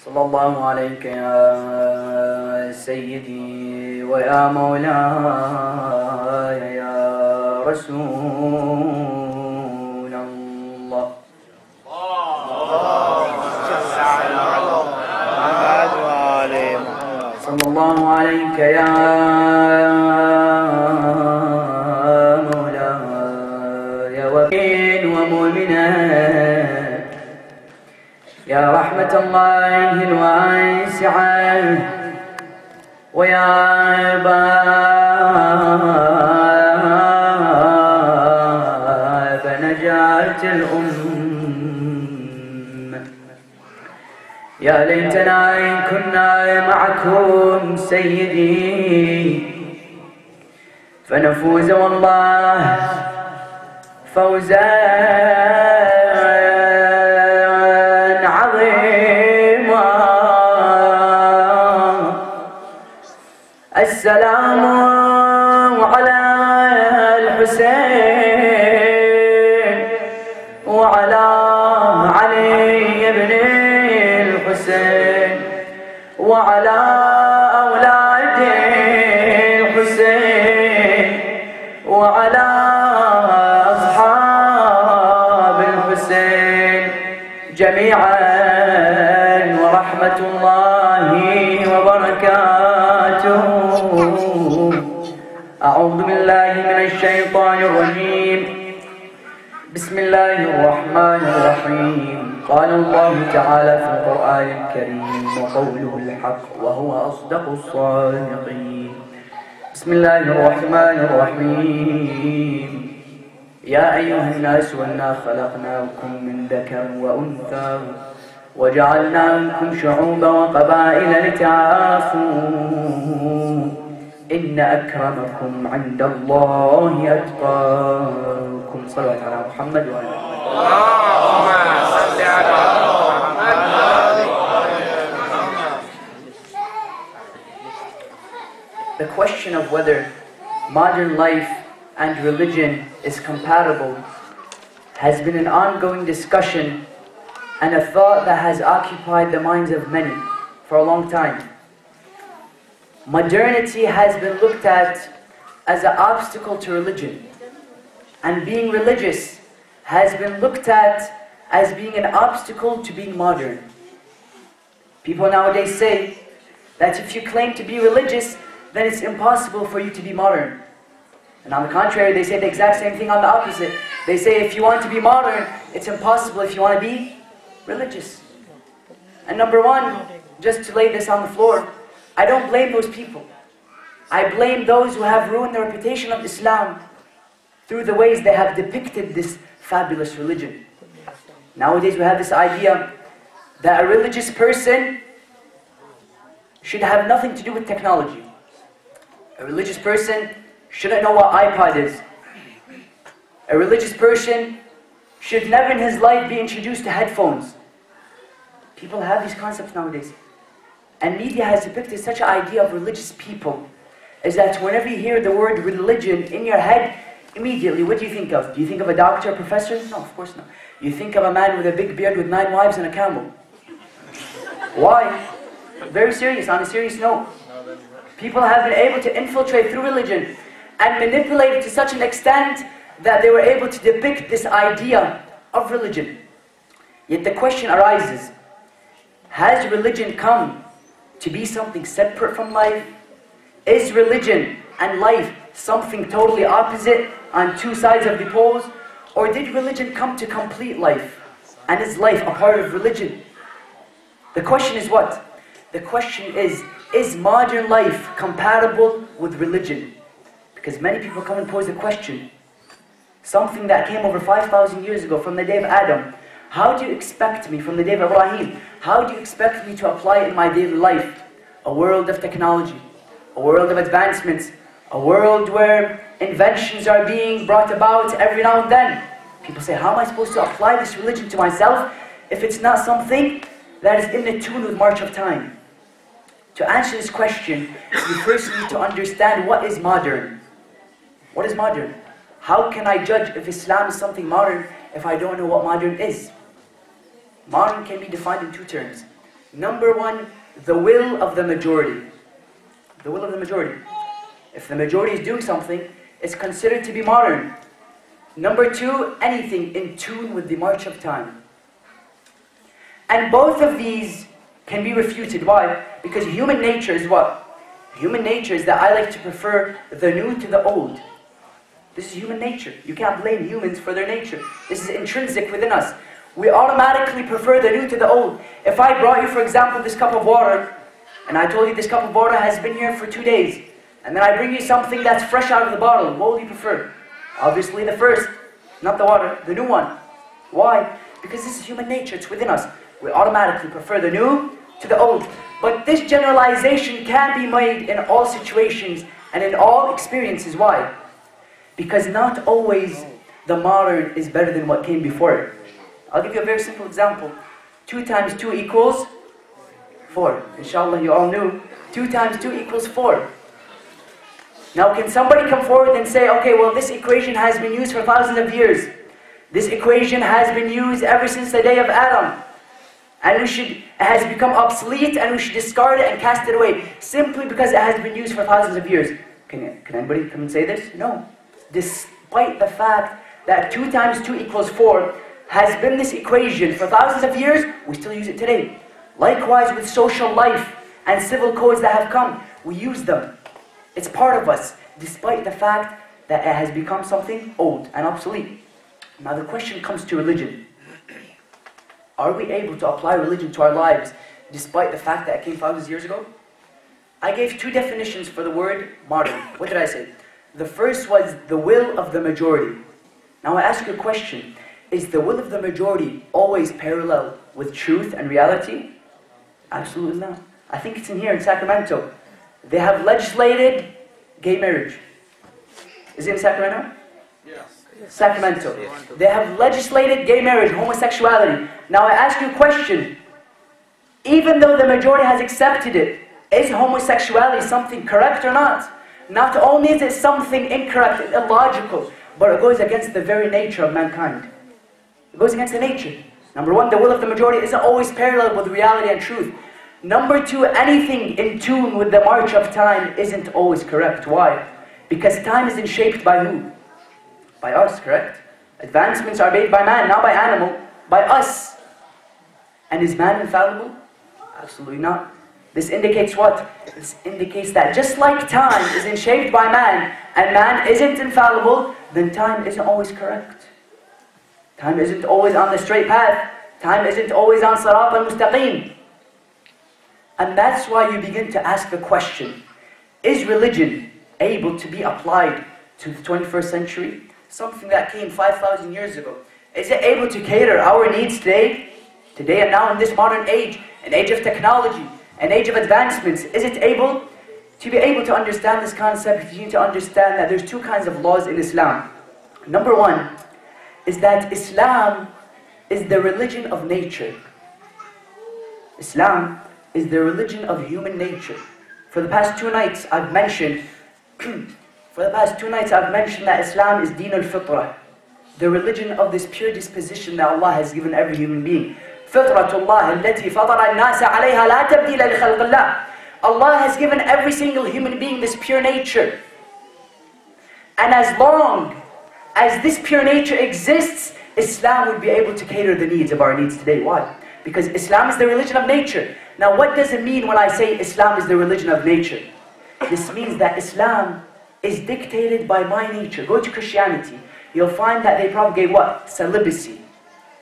صلى الله عليك يا سيدي ويا مولاي يا رسول الله. صلى الله عليك يا مولاي وكيل ومؤمنا يا رحمة الله الواسعة ويا باب نجاة الأمة. يا ليتنا إن كنا معكم سيدي فنفوز والله فوزا السلام على الحسين وعلى علي بن الحسين وعلى أولاد الحسين وعلى أصحاب الحسين جميعا ورحمة الله وبركاته. أعوذ بالله من الشيطان الرجيم. بسم الله الرحمن الرحيم. قال الله تعالى في القرآن الكريم وقوله الحق وهو أصدق الصادقين. بسم الله الرحمن الرحيم. يا أيها الناس إنا خلقناكم من ذكر وأنثى وجعلناكم شعوبا وقبائل لتعارفوا إن أكرمكم عند الله أتقاكم. صلوات على محمد وعلى آله. اللهم صل على محمد. The question of whether modern life and religion is compatible has been an ongoing discussion and a thought that has occupied the minds of many for a long time. Modernity has been looked at as an obstacle to religion, and being religious has been looked at as being an obstacle to being modern. People nowadays say that if you claim to be religious, then it's impossible for you to be modern. And on the contrary, they say the exact same thing on the opposite. They say if you want to be modern, it's impossible if you want to be religious. And number one, just to lay this on the floor, I don't blame those people. I blame those who have ruined the reputation of Islam through the ways they have depicted this fabulous religion. Nowadays we have this idea that a religious person should have nothing to do with technology. A religious person shouldn't know what iPod is. A religious person should never in his life be introduced to headphones. People have these concepts nowadays. And media has depicted such an idea of religious people, is that whenever you hear the word religion in your head, immediately, what do you think of? Do you think of a doctor, a professor? No, of course not. You think of a man with a big beard with 9 wives and a camel. Why? Very serious, on a serious note. People have been able to infiltrate through religion and manipulate it to such an extent that they were able to depict this idea of religion. Yet the question arises, has religion come to be something separate from life? Is religion and life something totally opposite on two sides of the poles? Or did religion come to complete life? And is life a part of religion? The question is what? The question is modern life compatible with religion? Because many people come and pose the question. Something that came over 5,000 years ago from the day of Adam. How do you expect me, from the day of Ibrahim, how do you expect me to apply it in my daily life? A world of technology, a world of advancements, a world where inventions are being brought about every now and then. People say, how am I supposed to apply this religion to myself if it's not something that is in the tune with march of time? To answer this question, you first need to understand what is modern. What is modern? How can I judge if Islam is something modern if I don't know what modern is? Modern can be defined in two terms. Number one, the will of the majority. The will of the majority. If the majority is doing something, it's considered to be modern. Number two, anything in tune with the march of time. And both of these can be refuted. Why? Because human nature is what? Human nature is that I like to prefer the new to the old. This is human nature. You can't blame humans for their nature. This is intrinsic within us. We automatically prefer the new to the old. If I brought you, for example, this cup of water, and I told you this cup of water has been here for 2 days, and then I bring you something that's fresh out of the bottle, what will you prefer? Obviously the first, not the water, the new one. Why? Because this is human nature, it's within us. We automatically prefer the new to the old. But this generalization can be made in all situations and in all experiences. Why? Because not always the modern is better than what came before it. I'll give you a very simple example. 2 times 2 equals 4. Inshallah, you all knew. 2 times 2 equals 4. Now, can somebody come forward and say, okay, well, this equation has been used for thousands of years. This equation has been used ever since the day of Adam. And it has become obsolete, and we should discard it and cast it away, simply because it has been used for thousands of years. Can anybody come and say this? No. Despite the fact that 2 times 2 equals 4 has been this equation for thousands of years, we still use it today. Likewise with social life and civil codes that have come, we use them. It's part of us, despite the fact that it has become something old and obsolete. Now the question comes to religion. Are we able to apply religion to our lives despite the fact that it came thousands of years ago? I gave 2 definitions for the word modern. What did I say? The first was the will of the majority. Now I ask you a question. Is the will of the majority always parallel with truth and reality? Absolutely not. I think it's in here in Sacramento. They have legislated gay marriage. Is it in Sacramento? Yes. Sacramento. They have legislated gay marriage, homosexuality. Now I ask you a question. Even though the majority has accepted it, is homosexuality something correct or not? Not only is it something incorrect and illogical, but it goes against the very nature of mankind. It goes against the nature. Number one, the will of the majority isn't always parallel with reality and truth. Number two, anything in tune with the march of time isn't always correct. Why? Because time isn't shaped by who? By us, correct? Advancements are made by man, not by animal, by us. And is man infallible? Absolutely not. This indicates what? This indicates that just like time isn't shaped by man, and man isn't infallible, then time isn't always correct. Time isn't always on the straight path. Time isn't always on Sirat al-Mustaqim. And that's why you begin to ask the question, is religion able to be applied to the 21st century? Something that came 5,000 years ago. Is it able to cater our needs today? Today and now in this modern age, an age of technology, an age of advancements, is it able to be able to understand this concept? You need to understand that there's 2 kinds of laws in Islam. Number one is that Islam is the religion of nature. Islam is the religion of human nature. For the past 2 nights I've mentioned that Islam is Deen al-Fitrah, the religion of this pure disposition that Allah has given every human being. Fitratullah allati fatara an-nasa alayha la tabdila li khalqillah. Allah has given every single human being this pure nature. And as long as this pure nature exists, Islam would be able to cater the needs of our needs today. Why? Because Islam is the religion of nature. Now what does it mean when I say Islam is the religion of nature? This means that Islam is dictated by my nature. Go to Christianity. You'll find that they propagate what? Celibacy.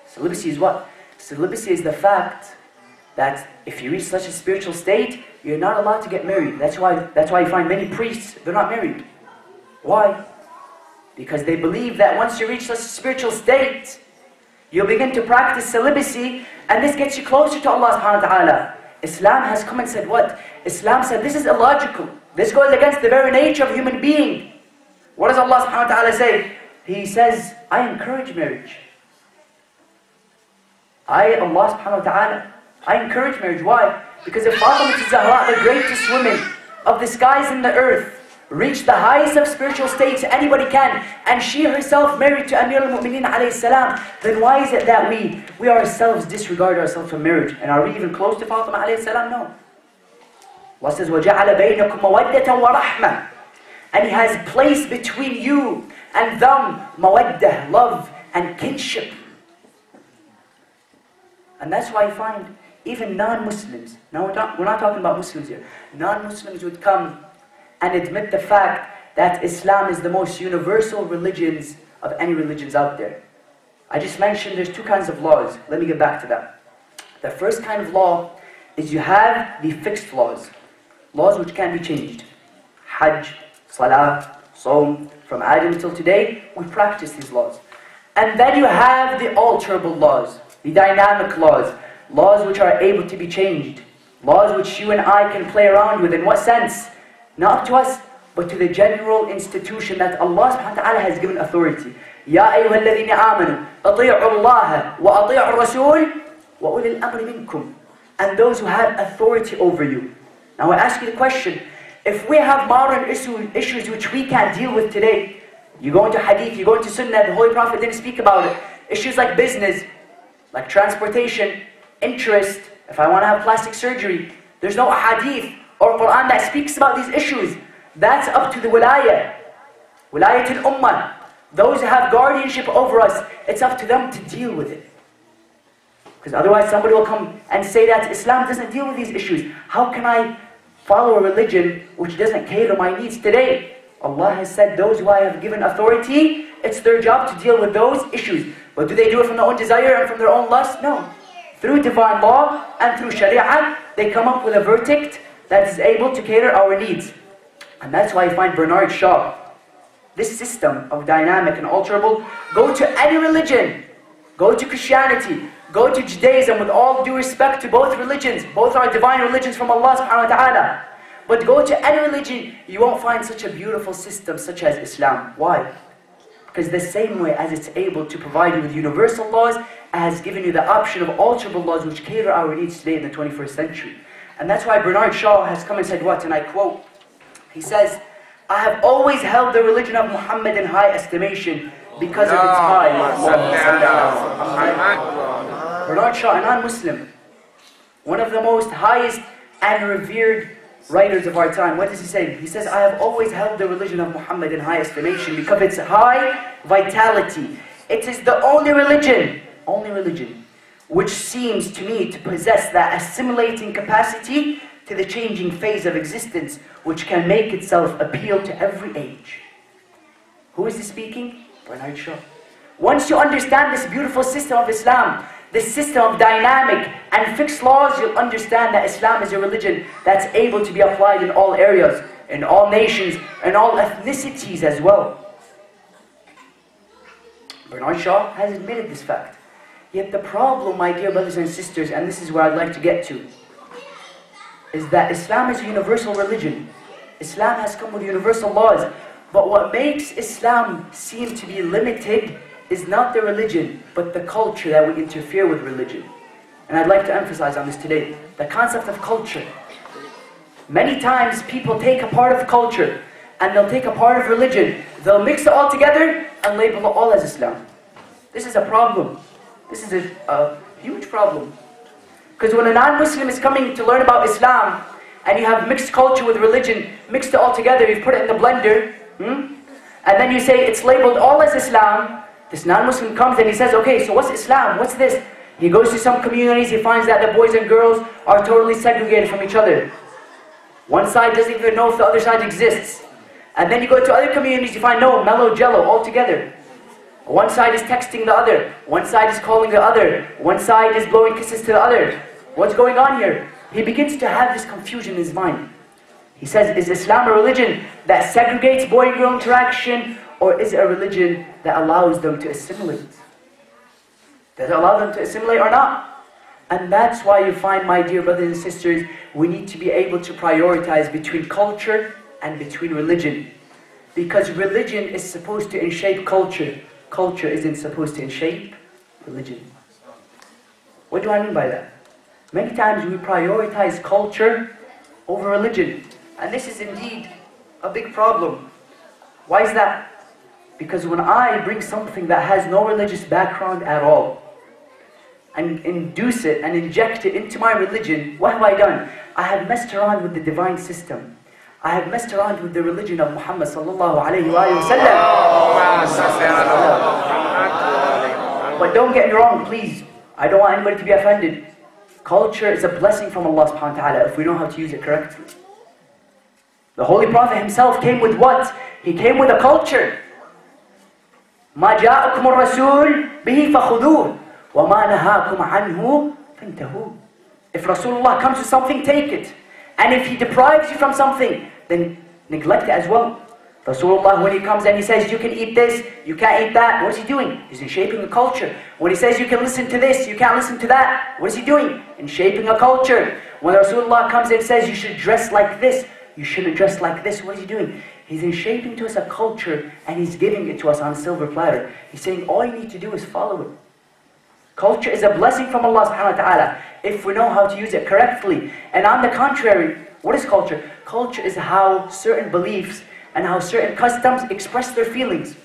Celibacy is what? Celibacy is the fact that if you reach such a spiritual state, you're not allowed to get married. That's why you find many priests, they're not married. Why? Because they believe that once you reach such a spiritual state, you'll begin to practice celibacy, and this gets you closer to Allah subhanahu wa ta'ala. Islam has come and said what? Islam said this is illogical. This goes against the very nature of human being. What does Allah subhanahu wa ta'ala say? He says, I encourage marriage. Allah subhanahu wa ta'ala, I encourage marriage. Why? Because if Fatima Zahra, the greatest woman of the skies and the earth, reach the highest of spiritual states anybody can, and she herself married to Amir al-Mu'mineen alayhi salam, then why is it that we ourselves disregard ourselves from marriage? And are we even close to Fatima alayhi salam? No. Allah says, وَجَعَلَ بَيْنَكُمْ مَوَدَّةً وَرَحْمَةً. And He has placed between you and them mawaddah, love and kinship. And that's why you find even non-Muslims, now we're not talking about Muslims here, non-Muslims would come and admit the fact that Islam is the most universal religions of any religions out there. I just mentioned there's two kinds of laws. Let me get back to that. The first kind of law is you have the fixed laws. Laws which can be changed. Hajj, Salah, Sawm. From Adam until today, we practice these laws. And then you have the alterable laws, the dynamic laws. Laws which are able to be changed. Laws which you and I can play around with. In what sense? Not up to us, but to the general institution that Allah subhanahu wa ta'ala has given authority. يَا أَيُّهَا الَّذِينَ آمَنُوا أَطِيعُوا اللَّهَ وَأَطِيعُوا الرَّسُولَ وَأُولِي الْأَمْرِ مِنْكُمْ. And those who have authority over you. Now I ask you the question, if we have modern issues which we can't deal with today, you go into hadith, you go into sunnah, the Holy Prophet didn't speak about it. Issues like business, like transportation, interest, if I want to have plastic surgery, there's no hadith or Quran that speaks about these issues. That's up to the wilayah. Wilayatul ummah. Those who have guardianship over us, it's up to them to deal with it. Because otherwise somebody will come and say that Islam doesn't deal with these issues. How can I follow a religion which doesn't cater to my needs today? Allah has said those who I have given authority, it's their job to deal with those issues. But do they do it from their own desire and from their own lust? No. Through divine law and through sharia, they come up with a verdict that is able to cater our needs. And that's why you find Bernard Shaw, this system of dynamic and alterable, go to any religion, go to Christianity, go to Judaism, with all due respect to both religions. Both are divine religions from Allah subhanahu wa ta'ala. But go to any religion, you won't find such a beautiful system such as Islam. Why? Because the same way as it's able to provide you with universal laws, it has given you the option of alterable laws which cater our needs today in the 21st century. And that's why Bernard Shaw has come and said what? And I quote, he says, I have always held the religion of Muhammad in high estimation because of its high. Bernard Shaw, a non-Muslim, one of the most highest and revered writers of our time. What does he say? He says, I have always held the religion of Muhammad in high estimation because of its high vitality. It is the only religion, which seems to me to possess that assimilating capacity to the changing phase of existence, which can make itself appeal to every age. Who is this speaking? Bernard Shaw. Once you understand this beautiful system of Islam, this system of dynamic and fixed laws, you'll understand that Islam is a religion that's able to be applied in all areas, in all nations, and all ethnicities as well. Bernard Shaw has admitted this fact. Yet the problem, my dear brothers and sisters, and this is where I'd like to get to, is that Islam is a universal religion. Islam has come with universal laws. But what makes Islam seem to be limited is not the religion, but the culture that would interfere with religion. And I'd like to emphasize on this today, the concept of culture. Many times people take a part of culture, and they'll take a part of religion, they'll mix it all together, and label it all as Islam. This is a problem. This is a huge problem. Because when a non-Muslim is coming to learn about Islam, and you have mixed culture with religion, mixed it all together, you put it in the blender, and then you say it's labeled all as Islam, this non-Muslim comes and he says, okay, so what's Islam? What's this? He goes to some communities, he finds that the boys and girls are totally segregated from each other. One side doesn't even know if the other side exists. And then you go to other communities, you find no, mellow jello all together. One side is texting the other, one side is calling the other, one side is blowing kisses to the other. What's going on here? He begins to have this confusion in his mind. He says, is Islam a religion that segregates boy and girl interaction, or is it a religion that allows them to assimilate? Does it allow them to assimilate or not? And that's why you find, my dear brothers and sisters, we need to be able to prioritize between culture and between religion. Because religion is supposed to shape culture. Culture isn't supposed to shape religion. What do I mean by that? Many times we prioritize culture over religion. And this is indeed a big problem. Why is that? Because when I bring something that has no religious background at all, and induce it and inject it into my religion, what have I done? I have messed around with the divine system. I have messed around with the religion of Muhammad sallallahu alayhi wa sallam. But don't get me wrong, please. I don't want anybody to be offended. Culture is a blessing from Allah subhanahu wa ta'ala if we know how to use it correctly. The Holy Prophet himself came with what? He came with a culture. مَا جَاءَكُمُ الرَّسُولُ بِهِ فَخُذُوهُ وَمَا نَهَاكُمْ عَنْهُ فَانْتَهُوا. If Rasulullah comes with something, take it. And if he deprives you from something, then neglect it as well. Rasulullah, when he comes and he says, you can eat this, you can't eat that, what is he doing? He's in shaping a culture. When he says, you can listen to this, you can't listen to that, what is he doing? In shaping a culture. When Rasulullah comes and says, you should dress like this, you shouldn't dress like this, what is he doing? He's in shaping to us a culture and he's giving it to us on a silver platter. He's saying, all you need to do is follow it. Culture is a blessing from Allah subhanahu wa ta'ala if we know how to use it correctly. And on the contrary, what is culture? Culture is how certain beliefs and how certain customs express their feelings.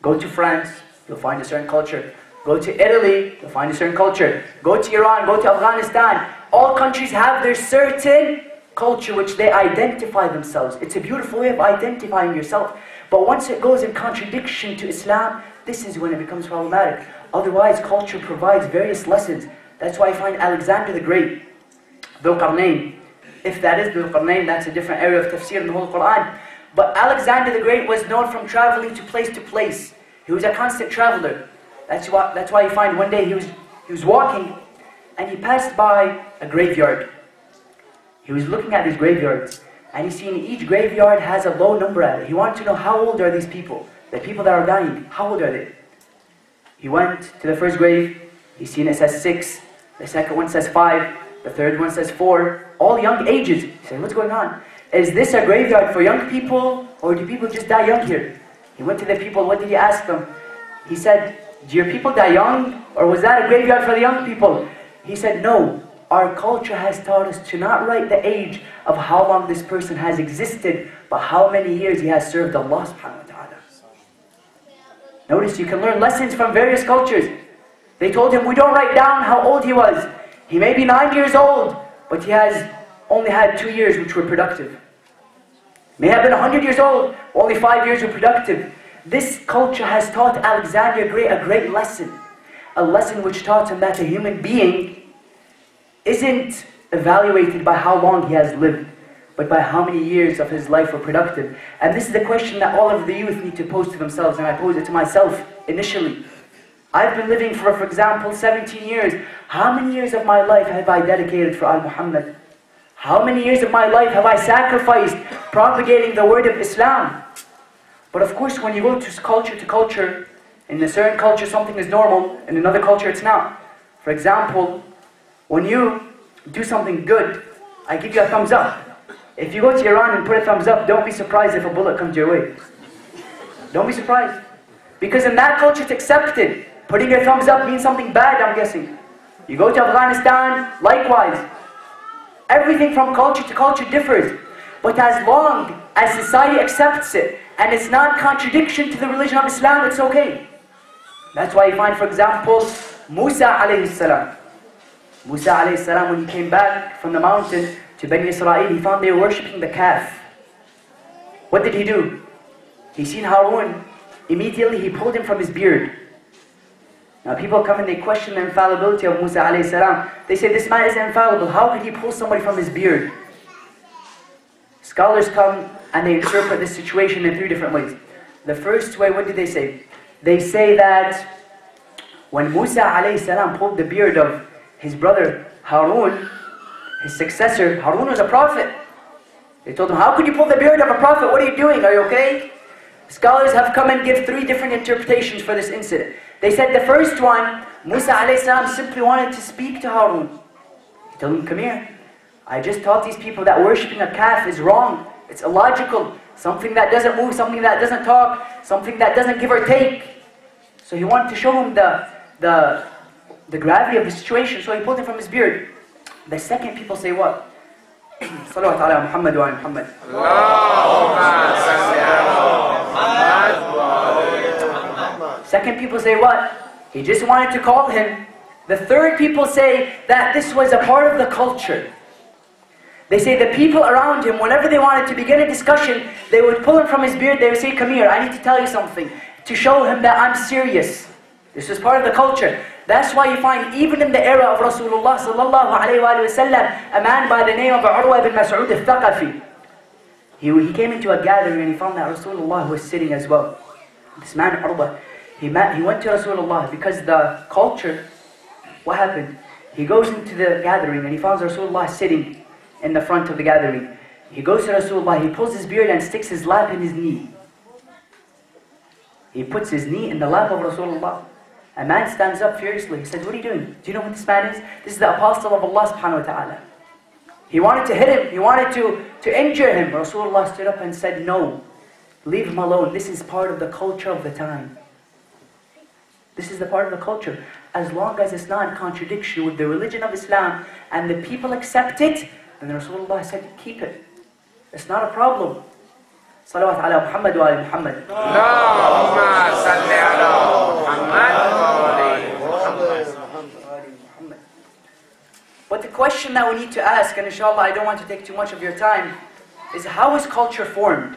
Go to France, you'll find a certain culture. Go to Italy, you'll find a certain culture. Go to Iran, go to Afghanistan. All countries have their certain culture which they identify themselves. It's a beautiful way of identifying yourself. But once it goes in contradiction to Islam, this is when it becomes problematic. Otherwise, culture provides various lessons. That's why I find Alexander the Great, Dhul Qarnayn. If that is Dhul Qarnayn, that's a different area of tafsir in the whole Quran. But Alexander the Great was known from traveling to place. He was a constant traveler. That's why you find one day he was walking and he passed by a graveyard. He was looking at these graveyards and he seen each graveyard has a low number at it. He wanted to know how old are these people? The people that are dying, how old are they? He went to the first grave, he seen it says 6, the second one says 5, the third one says 4, all young ages. He said, what's going on? Is this a graveyard for young people or do people just die young here? He went to the people, what did he ask them? He said, do your people die young or was that a graveyard for the young people? He said, no, our culture has taught us to not write the age of how long this person has existed, but how many years he has served Allah subhanahu wa ta'ala. Notice you can learn lessons from various cultures. They told him, we don't write down how old he was. He may be 9 years old, but he has only had 2 years which were productive. May have been 100 years old, only 5 years were productive. This culture has taught Alexander a great lesson. A lesson which taught him that a human being isn't evaluated by how long he has lived, but by how many years of his life were productive. And this is the question that all of the youth need to pose to themselves, and I pose it to myself initially. I've been living for example, 17 years. How many years of my life have I dedicated for Al-Muhammad? How many years of my life have I sacrificed propagating the word of Islam? But of course, when you go to culture, in a certain culture something is normal, in another culture it's not. For example, when you do something good, I give you a thumbs up. If you go to Iran and put a thumbs up, don't be surprised if a bullet comes your way. Don't be surprised. Because in that culture it's accepted. Putting your thumbs up means something bad, I'm guessing. You go to Afghanistan, likewise. Everything from culture to culture differs. But as long as society accepts it, and it's not contradiction to the religion of Islam, it's okay. That's why you find, for example, Musa alayhi salam. Musa alayhi salam, when he came back from the mountain to Bani Israel, he found they were worshipping the calf. What did he do? He seen Harun. Immediately he pulled him from his beard. Now people come and they question the infallibility of Musa alayhi salam. They say, this man is infallible. How could he pull somebody from his beard? Scholars come and they interpret this situation in 3 different ways. The first way, what did they say? They say that when Musa alayhi salam pulled the beard of his brother Harun, his successor, Harun was a prophet. They told him, how could you pull the beard of a prophet? What are you doing? Are you okay? Scholars have come and give 3 different interpretations for this incident. They said the first one, Musa alayhi salam simply wanted to speak to Harun. He told him, come here. I just taught these people that worshipping a calf is wrong. It's illogical. Something that doesn't move, something that doesn't talk, something that doesn't give or take. So he wanted to show him the gravity of the situation, so he pulled him from his beard. The second people say what? Salawat ala Muhammad wa Muhammad. Second people say what? He just wanted to call him. The third people say that this was a part of the culture. They say the people around him, whenever they wanted to begin a discussion, they would pull him from his beard, they would say, come here, I need to tell you something, to show him that I'm serious. This was part of the culture. That's why you find, even in the era of Rasulullah sallallahu alayhi wa sallam, a man by the name of Urwa ibn Mas'ud al-Thaqafi. He came into a gathering and he found that Rasulullah was sitting as well. This man, Urwa, he went to Rasulullah because the culture, what happened? He goes into the gathering and he finds Rasulullah sitting in the front of the gathering. He goes to Rasulullah, he pulls his beard and sticks his lap in his knee. He puts his knee in the lap of Rasulullah. A man stands up furiously. He says, what are you doing? Do you know what this man is? This is the apostle of Allah subhanahu wa ta'ala. He wanted to hit him. He wanted to injure him. Rasulullah stood up and said, no, leave him alone. This is part of the culture of the time. This is the part of the culture. As long as it's not in contradiction with the religion of Islam and the people accept it, then Rasulullah said, keep it. It's not a problem. Salawat ala Muhammad wa ala Muhammad. Allahumma salli ala Muhammad. But the question that we need to ask, and inshallah I don't want to take too much of your time, is how is culture formed?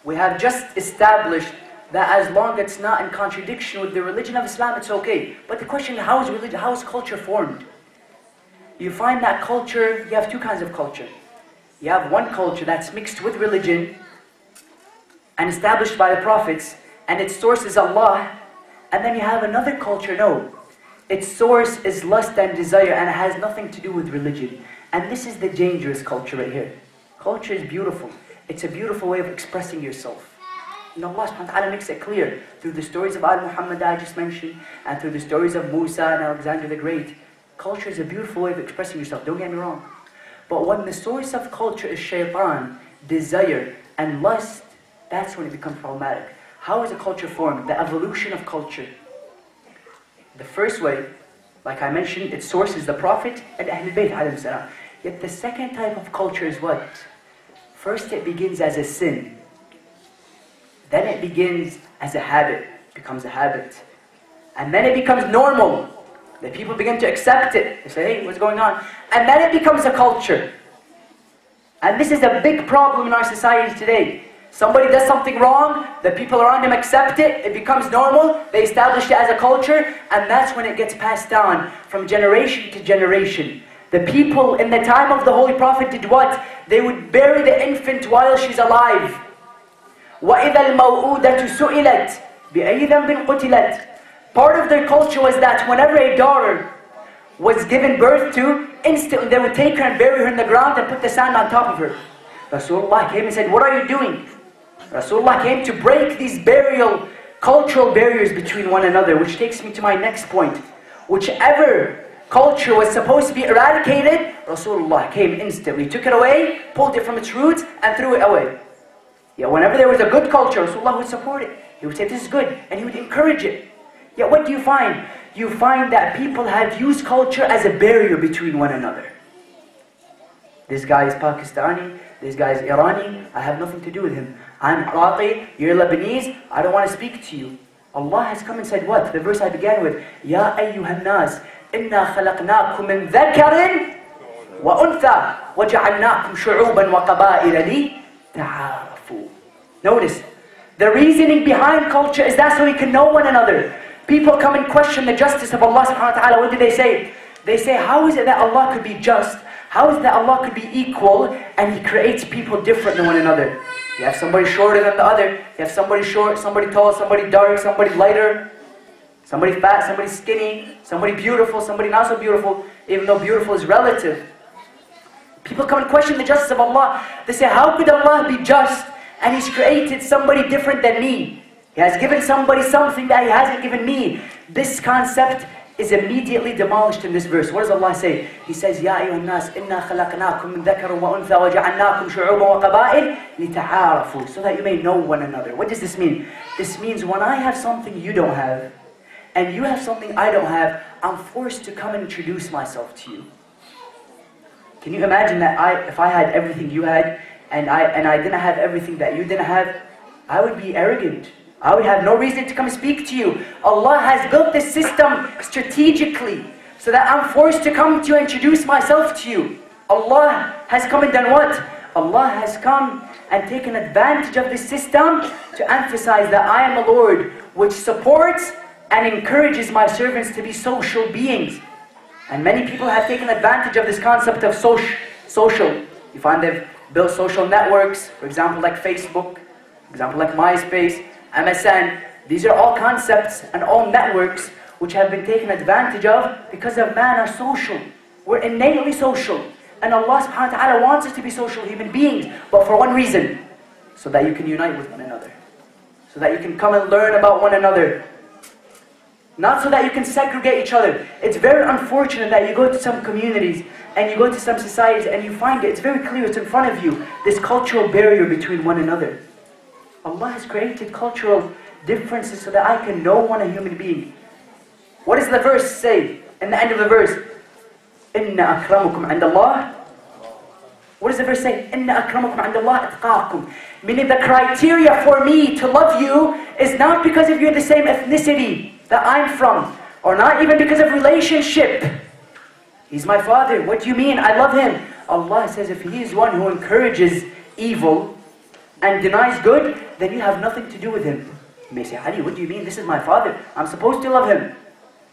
We have just established that as long as it's not in contradiction with the religion of Islam, it's okay. But the question is, how is culture formed? You find that culture, you have two kinds of culture. You have one culture that's mixed with religion and established by the prophets, and its source is Allah. And then you have another culture, no. Its source is lust and desire and it has nothing to do with religion. And this is the dangerous culture right here. Culture is beautiful. It's a beautiful way of expressing yourself. And Allah subhanahu wa ta'ala makes it clear through the stories of Al-Muhammad I just mentioned, and through the stories of Musa and Alexander the Great. Culture is a beautiful way of expressing yourself, don't get me wrong. But when the source of culture is shaitan, desire, and lust, that's when it becomes problematic. How is a culture formed? The evolution of culture. The first way, like I mentioned, its source is the Prophet and Ahlul Bayt alayhim salam. Yet the second type of culture is what? First it begins as a sin. Then it begins as a habit, becomes a habit. And then it becomes normal. The people begin to accept it. They say, hey, what's going on? And then it becomes a culture. And this is a big problem in our society today. Somebody does something wrong, the people around him accept it, it becomes normal, they establish it as a culture, and that's when it gets passed down from generation to generation. The people in the time of the Holy Prophet did what? They would bury the infant while she's alive. وَإِذَا الْمَوْءُودَةُ سُئِلَتْ بِأَيِّ ذَنْبٍ قُتِلَتْ. Part of their culture was that whenever a daughter was given birth to, instantly they would take her and bury her in the ground and put the sand on top of her. Rasulullah came and said, what are you doing? Rasulullah came to break these cultural barriers between one another, which takes me to my next point. Whichever culture was supposed to be eradicated, Rasulullah came instantly, took it away, pulled it from its roots, and threw it away. Yet whenever there was a good culture, Rasulullah would support it. He would say, this is good, and he would encourage it. Yet what do you find? You find that people have used culture as a barrier between one another. This guy is Pakistani, this guy is Irani, I have nothing to do with him. I'm Iraqi, you're Lebanese, I don't want to speak to you. Allah has come and said what? The verse I began with, Ya ayyuhan nas, inna khalaqnakum min dhakarin wa untha, wa ja'alnakum shu'uban wa qaba'ila li ta'arafu. Notice, the reasoning behind culture is that so we can know one another. People come and question the justice of Allah subhanahu wa ta'ala. What do they say? They say, how is it that Allah could be just? How is it that Allah could be equal and He creates people different than one another? You have somebody shorter than the other. You have somebody short, somebody tall, somebody dark, somebody lighter, somebody fat, somebody skinny, somebody beautiful, somebody not so beautiful, even though beautiful is relative. People come and question the justice of Allah. They say, how could Allah be just and He's created somebody different than me? He has given somebody something that He hasn't given me. This concept is immediately demolished in this verse. What does Allah say? He says, Ya ayyuhan nas, inna khalaqnakum min dhakarin wa untha wa ja'alnakum shu'uban wa qaba'il lita'arafu, so that you may know one another. What does this mean? This means when I have something you don't have, and you have something I don't have, I'm forced to come and introduce myself to you. Can you imagine that if I had everything you had, and I didn't have everything that you didn't have, I would be arrogant. I would have no reason to come speak to you. Allah has built this system strategically so that I'm forced to come to you and introduce myself to you. Allah has come and done what? Allah has come and taken advantage of this system to emphasize that I am a Lord which supports and encourages my servants to be social beings. And many people have taken advantage of this concept of social. You find they've built social networks, for example like Facebook, for example like MySpace, MSN. These are all concepts and all networks which have been taken advantage of because of man are social. We're innately social. And Allah subhanahu wa ta'ala wants us to be social human beings, but for one reason, so that you can unite with one another. So that you can come and learn about one another. Not so that you can segregate each other. It's very unfortunate that you go to some communities and you go to some societies and you find it's very clear, it's in front of you, this cultural barrier between one another. Allah has created cultural differences so that I can know one a human being. What does the verse say in the end of the verse? Inna akramakum andallah. What does the verse say? Inna akramakum andallah atqakum. Meaning the criteria for me to love you is not because if you're the same ethnicity that I'm from, or not even because of relationship. He's my father. What do you mean? I love him. Allah says if he is one who encourages evil and denies good, then you have nothing to do with him. You may say, Ali, what do you mean? This is my father. I'm supposed to love him.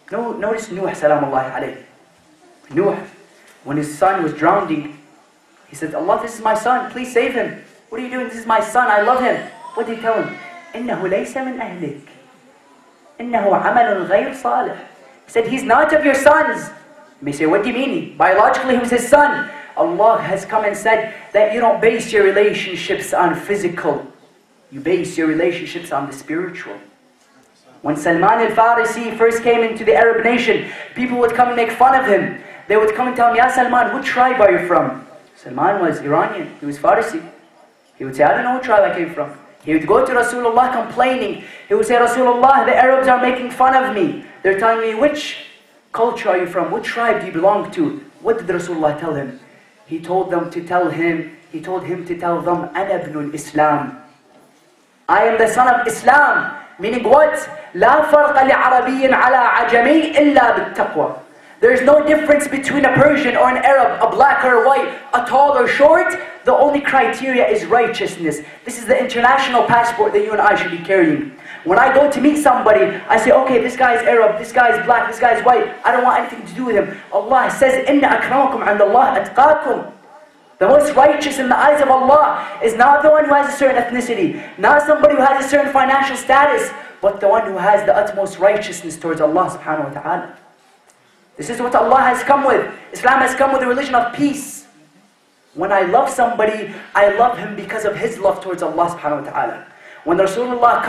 No, notice Nuh, salamullahi alayhi. Nuh, when his son was drowning, he said, Allah, this is my son, please save him. What are you doing? This is my son, I love him. What did he tell him? إِنَّهُ لَيْسَ مِنْ أَهْلِكَ إِنَّهُ عَمَلٌ غَيْرُ صَالِحٍ. He said, he's not of your sons. You may say, what do you mean? Biologically, he was his son. Allah has come and said that you don't base your relationships on physical. You base your relationships on the spiritual. When Salman al-Farisi first came into the Arab nation, people would come and make fun of him. They would come and tell him, Ya Salman, what tribe are you from? Salman was Iranian, he was Farsi. He would say, I don't know what tribe I came from. He would go to Rasulullah complaining. He would say, Rasulullah, the Arabs are making fun of me. They're telling me, which culture are you from? What tribe do you belong to? What did Rasulullah tell him? He told them to tell him, he told him to tell them, أَنَا ابْنُ الْإِسْلَامِ. I am the son of Islam. Meaning what? لا فرق لعربي على عجمي إلا بالتقوى. There is no difference between a Persian or an Arab, a black or a white, a tall or short. The only criteria is righteousness. This is the international passport that you and I should be carrying. When I go to meet somebody, I say, okay, this guy is Arab, this guy is black, this guy is white. I don't want anything to do with him. Allah says, إِنَّ أَكْرَمَكُمْ عِنْدَ اللَّهِ أَتْقَاكُمْ. The most righteous in the eyes of Allah is not the one who has a certain ethnicity, not somebody who has a certain financial status, but the one who has the utmost righteousness towards Allah subhanahu wa ta'ala. This is what Allah has come with. Islam has come with a religion of peace. When I love somebody, I love him because of his love towards Allah subhanahu wa ta'ala. When Rasulullah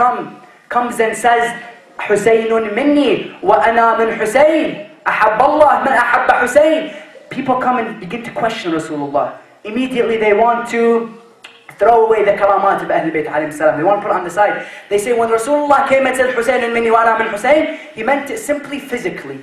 comes and says, Husaynun minni wa ana min Husayn, ahabba Allah man ahabba Husayn. People come and begin to question Rasulullah. Immediately they want to throw away the karamat of Ahlul Bayt alayhi salam. They want to put it on the side. They say when Rasulullah came and said Husaynun minni wa ana min Husayn, he meant it simply physically.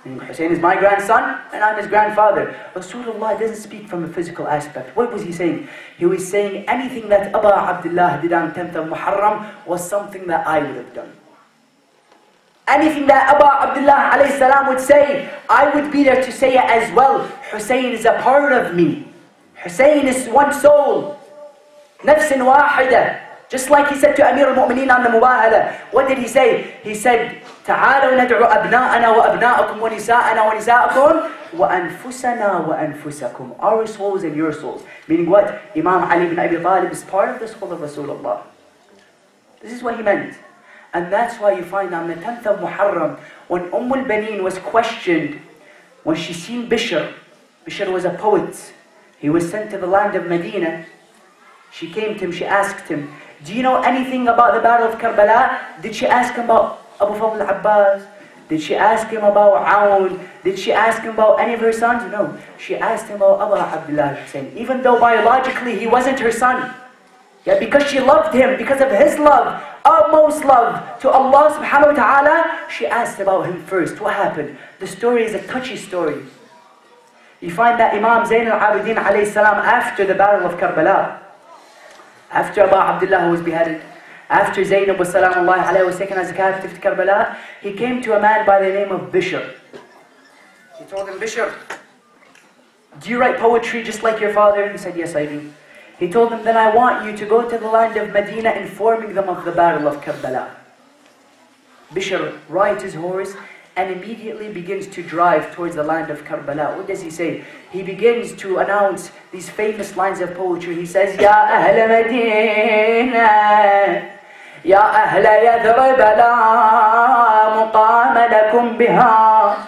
Hussein is my grandson and I'm his grandfather. Rasulullah doesn't speak from a physical aspect. What was he saying? He was saying anything that Abu Abdullah did on 10th of Muharram was something that I would have done. Anything that Abu Abdullah alayhi salam would say, I would be there to say it as well. Hussein is a part of me. Hussein is one soul. Nafsin wahida. Just like he said to Amir al-Mu'mineen on the Mubahala. What did he say? He said, تعالوا ندعو أبناءنا وأبناءكم ونساءنا ونساءكم وأنفسنا وأنفسكم. Our souls and your souls. Meaning what? Imam Ali ibn Abi Talib is part of the soul of Rasulullah. This is what he meant. And that's why you find on the 10th of Muharram, when al-Baneen was questioned, when she seen Bishr was a poet. He was sent to the land of Medina. She came to him, she asked him, do you know anything about the battle of Karbala? Did she ask him about Abu Fadl al-Abbas? Did she ask him about Aoun? Did she ask him about any of her sons? No. She asked him about Abu Abdullah Hussein. Even though biologically he wasn't her son. Yet because she loved him, because of his love, utmost love to Allah subhanahu wa ta'ala, she asked about him first. What happened? The story is a touchy story. You find that Imam Zayn al-Abidin alayhi salam, after the battle of Karbala, after Abu Abdullah was beheaded, after Zaynab was salamullahi alayhi was taken as a captive to Karbala, he came to a man by the name of Bishr. He told him, Bishr, do you write poetry just like your father? He said, yes, I do. He told him, then I want you to go to the land of Medina informing them of the battle of Karbala. Bishr rides his horse and immediately begins to drive towards the land of Karbala. What does he say? He begins to announce these famous lines of poetry. He says, Ya Ahla Medina, Ya Ahla Yathrib la muqama lakum biha,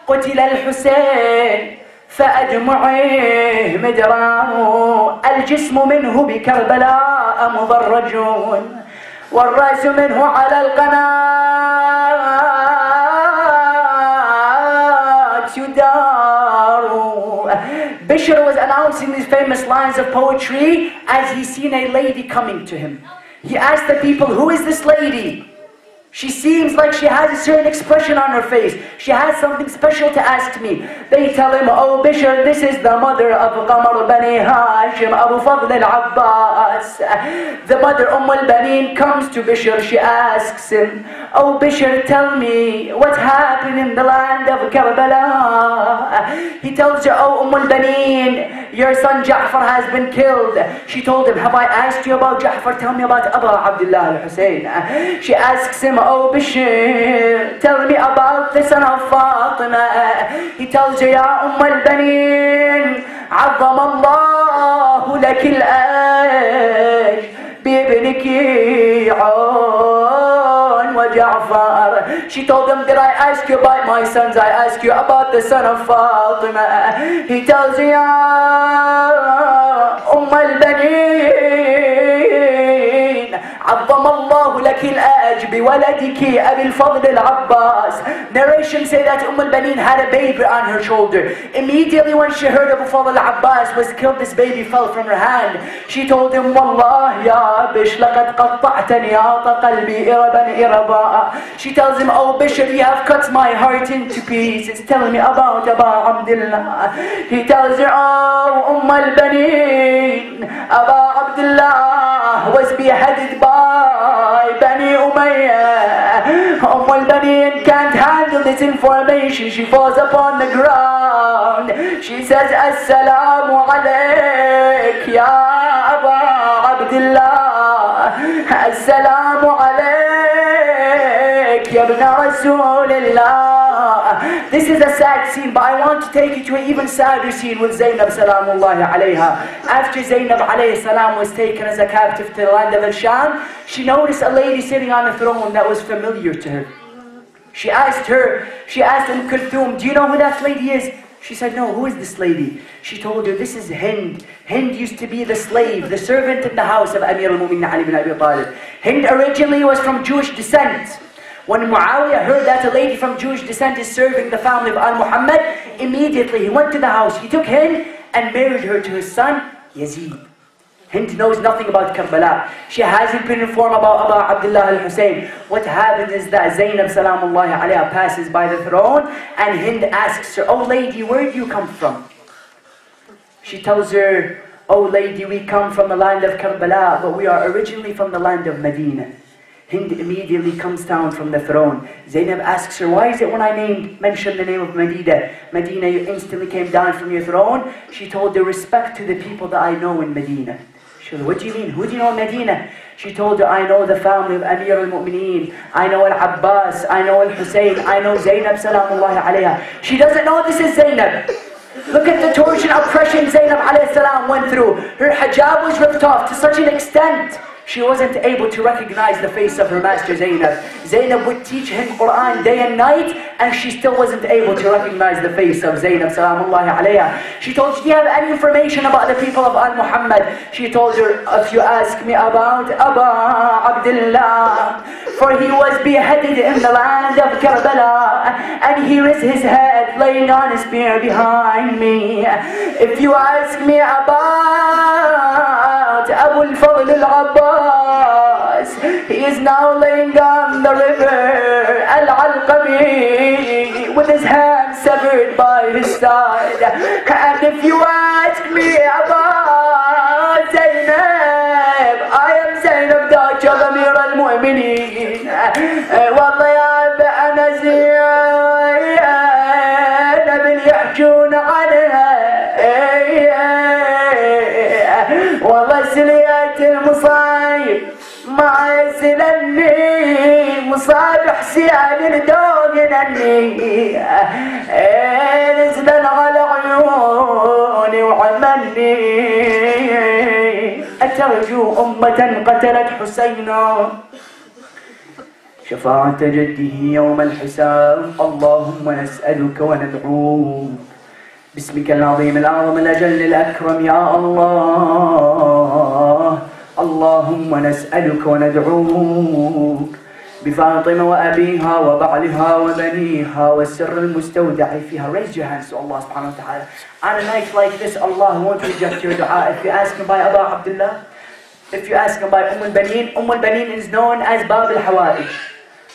qutila al-Husayn فأدمعه مدران الجسم منه بكربلاء مضرج والرأس منه على القناة يدار. Bishr was announcing these famous lines of poetry as he seen a lady coming to him. He asked the people, who is this lady? She seems like she has a certain expression on her face. She has something special to ask me. They tell him, oh Bishr, this is the mother of Qamar Bani Hashim, Abu Fadl al-Abbas. The mother al-Banin comes to Bishr. She asks him, oh Bishr, tell me what happened in the land of Karbala. He tells her, oh al-Banin, your son Ja'far has been killed. She told him, have I asked you about Ja'far? Tell me about Abu Abdullah al-Husayn. She asks him, oh Bishr, tell me about the son of Fatima. He tells her, Ya al-Banin, عظم الله لك الأجر بابنك عون وجعفر. She told him, did I ask you about my sons? I asked you about the son of Fatima. He tells her, Ya al-Banin, عظم الله لك الأجر بولدك أبي الفضل العباس. Narration say that al-Banin had a baby on her shoulder. Immediately when she heard Abu Fadl al-Abbas was killed, this baby fell from her hand. She told him, Wallah ya Bish, لقد قطعتني عاط قلبي إربا إربا. She tells him, oh Bishr, you have cut my heart into pieces. Tell me about Abu Abdullah. He tells her, oh al-Banin, Abu Abdullah was beheaded by Bani Umayyah. al-Banin can't handle this information. She falls upon the ground. She says, Assalamu alayk ya Abu Abdullah. Assalamu alayk ya ibn Rasulillah. This is a sad scene, but I want to take you to an even sadder scene with Zaynab salamullahi alayha. After Zaynab alayhi salam was taken as a captive to the land of al-Sham, she noticed a lady sitting on a throne that was familiar to her. She asked Kulthum, do you know who that lady is? She said, no, who is this lady? She told her, this is Hind. Hind used to be the slave, the servant in the house of Amir al-Mu'minin Ali bin Abi Talib. Hind originally was from Jewish descent. When Muawiyah heard that a lady from Jewish descent is serving the family of Al-Muhammad, immediately he went to the house. He took Hind and married her to his son, Yazid. Hind knows nothing about Karbala. She hasn't been informed about Abu Abdullah al-Husayn. What happened is that Zaynab salamullahi alayha passes by the throne and Hind asks her, oh lady, where do you come from? She tells her, oh lady, we come from the land of Karbala, but we are originally from the land of Medina. Hind immediately comes down from the throne. Zaynab asks her, why is it when I mention the name of Medina, you instantly came down from your throne? She told her, respect to the people that I know in Medina. She told her, what do you mean? Who do you know in Medina? She told her, I know the family of Amir al-Mu'mineen, I know al-Abbas, I know al-Husayn, I know Zaynab salamullahi alayha. She doesn't know this is Zaynab. Look at the torture and oppression Zaynab alayhi salam went through. Her hijab was ripped off to such an extent she wasn't able to recognize the face of her master Zaynab. Zaynab would teach him Quran day and night, and she still wasn't able to recognize the face of Zaynab salamullahi alayha. She told her, do you have any information about the people of Al-Muhammad? She told her, if you ask me about Abu Abdullah, for he was beheaded in the land of Karbala, and here is his head laying on a spear behind me. If you ask me about Abu al-Fadl al-Abbas, he is now laying on the river Al-Alqa me with his hand severed by his side. And if you ask me about Zainab, I am Zainab Daj Amir al-Mu'minin. والله يا أبا أنا زينب اللي يحجون عنها. والله سليت المصايب ما يسلني، مصاب حسين لدوقنني نزل على عيوني وعملني. أترجو أمة قتلت حسينا شفاعة جده يوم الحساب. اللهم نسألك وندعوك باسمك العظيم الأعظم الأجل الأكرم يا الله. اللهم نسألك وندعوك بفاطمة وأبيها وبعلها وبنيها والسر المستودع فيها. Raise your hands to Allah subhanahu wa ta'ala. On a night like this, Allah won't reject your dua. If you ask him by Aba Abdullah, if you ask him by Al-Banin, Al-Banin is known as Bab al-Hawa'ij.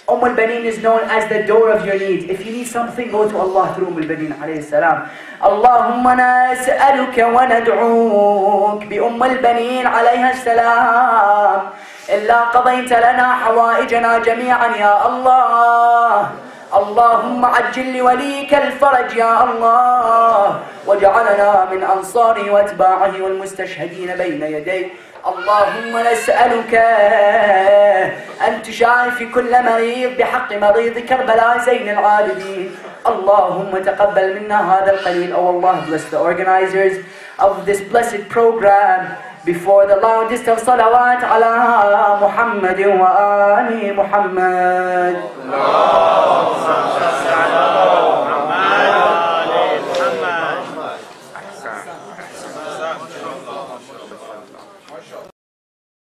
Al-Banin is known as the door of your needs. If you need something, go to Allah through Al-Banin alayhi salam. اللهم نسألك وندعوك Al-Banin عليها السلام إلا قضيت لنا حوائجنا جميعا يا الله. اللهم عجل لوليك الفرج يا الله، واجعلنا من أنصاره واتباعه والمستشهدين بين يديه. اللهم نسألك أن تشافي كل مريض بحق مريض كربلاء زين العابدين. اللهم تقبل منا هذا القليل. Oh Allah, bless the organizers of this blessed program. Before the loudest of salawat ala Muhammad wa ali Muhammad.